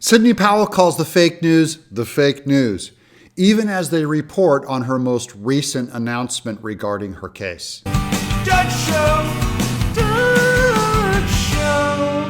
Sidney Powell calls the fake news, even as they report on her most recent announcement regarding her case. Dirt Show, Dirt Show.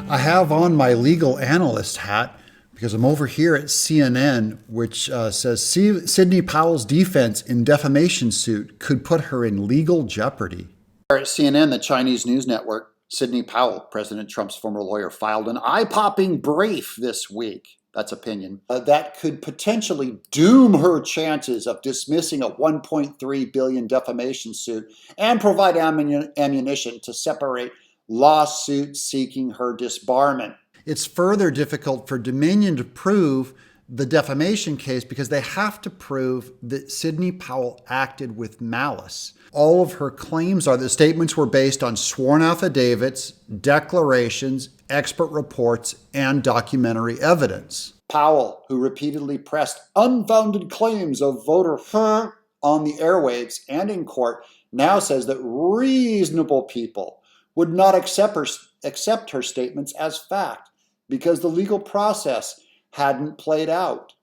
I have on my legal analyst hat because I'm over here at CNN, which says Sidney Powell's defense in defamation suit could put her in legal jeopardy. At CNN, the Chinese news network, Sidney Powell, President Trump's former lawyer, filed an eye-popping brief this week, that's opinion, that could potentially doom her chances of dismissing a $1.3 billion defamation suit and provide ammunition to separate lawsuits seeking her disbarment. It's further difficult for Dominion to prove the defamation case because they have to prove that Sidney Powell acted with malice. All of her claims are that statements were based on sworn affidavits, declarations, expert reports, and documentary evidence. Powell, who repeatedly pressed unfounded claims of voter fraud on the airwaves and in court, now says that reasonable people would not accept her statements as fact because the legal process hadn't played out.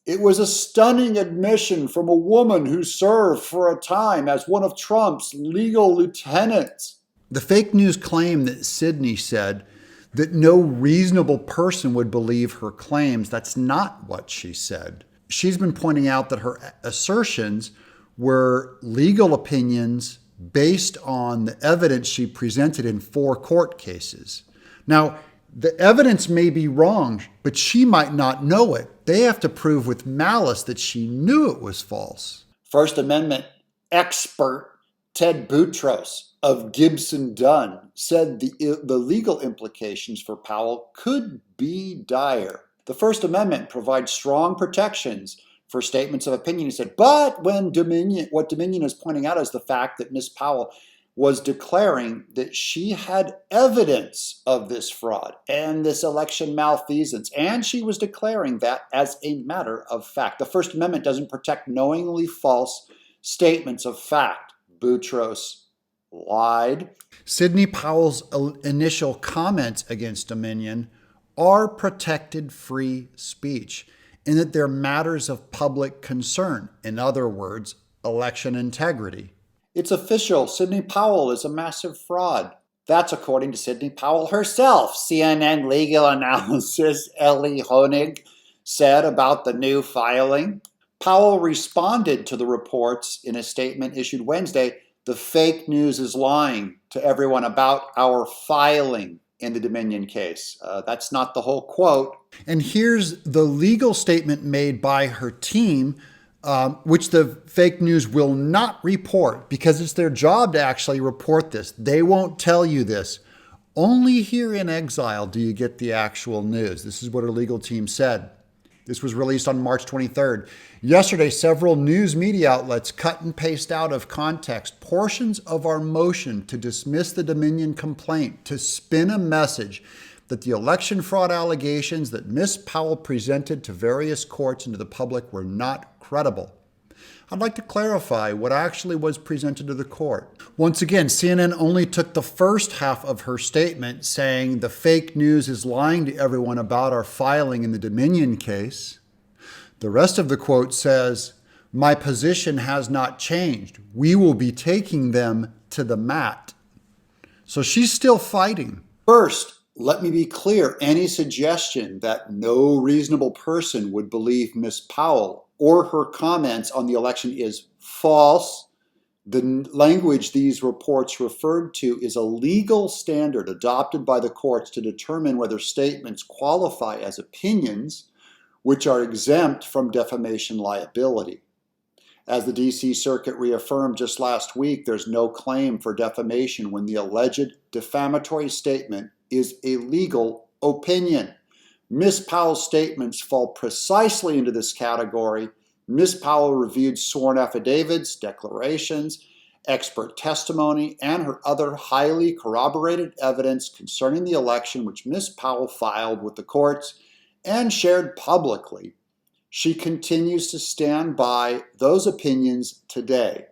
It was a stunning admission from a woman who served for a time as one of Trump's legal lieutenants. The fake news claim that Sidney said that no reasonable person would believe her claims, that's not what she said. She's been pointing out that her assertions were legal opinions based on the evidence she presented in 4 court cases. Now, the evidence may be wrong, but she might not know it. They have to prove with malice that she knew it was false. First Amendment expert Ted Boutros of Gibson Dunn said the legal implications for Powell could be dire. The First Amendment provides strong protections for statements of opinion. He said, but what Dominion is pointing out is the fact that Ms. Powell was declaring that she had evidence of this fraud and this election malfeasance, and she was declaring that as a matter of fact. The First Amendment doesn't protect knowingly false statements of fact. Boutros lied. Sidney Powell's initial comments against Dominion are protected free speech in that they're matters of public concern. In other words, election integrity. It's official. Sidney Powell is a massive fraud. That's according to Sidney Powell herself. CNN legal analyst Ellie Honig said about the new filing. Powell responded to the reports in a statement issued Wednesday. The fake news is lying to everyone about our filing in the Dominion case. That's not the whole quote. And here's the legal statement made by her team, which the fake news will not report because it's their job to actually report this. They won't tell you this. Only here in Exile do you get the actual news. This is what her legal team said. This was released on March 23rd. Yesterday, several news media outlets cut and paste out of context portions of our motion to dismiss the Dominion complaint to spin a message that the election fraud allegations that Ms. Powell presented to various courts and to the public were not credible. I'd like to clarify what actually was presented to the court. Once again, CNN only took the first half of her statement saying the fake news is lying to everyone about our filing in the Dominion case. The rest of the quote says, my position has not changed. We will be taking them to the mat. So she's still fighting. First, let me be clear. Any suggestion that no reasonable person would believe Ms. Powell or her comments on the election is false. The language these reports referred to is a legal standard adopted by the courts to determine whether statements qualify as opinions, which are exempt from defamation liability. As the D.C. Circuit reaffirmed just last week, there's no claim for defamation when the alleged defamatory statement is a legal opinion. Ms. Powell's statements fall precisely into this category. Ms. Powell reviewed sworn affidavits, declarations, expert testimony, and her other highly corroborated evidence concerning the election, which Ms. Powell filed with the courts and shared publicly. She continues to stand by those opinions today.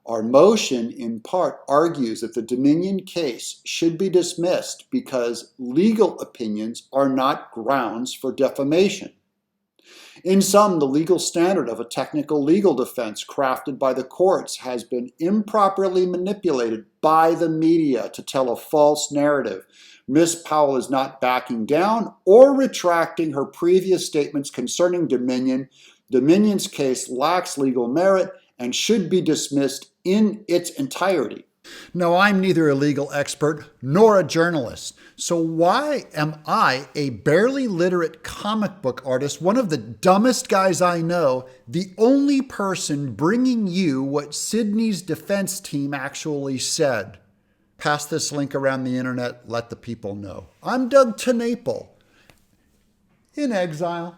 Our motion, in part, argues that the Dominion case should be dismissed because legal opinions are not grounds for defamation. In sum, the legal standard of a technical legal defense crafted by the courts has been improperly manipulated by the media to tell a false narrative. Ms. Powell is not backing down or retracting her previous statements concerning Dominion. Dominion's case lacks legal merit and should be dismissed in its entirety. No, I'm neither a legal expert nor a journalist. So why am I, a barely literate comic book artist, one of the dumbest guys I know, the only person bringing you what Sidney's defense team actually said? Pass this link around the internet, let the people know. I'm Doug TenNapel, in exile.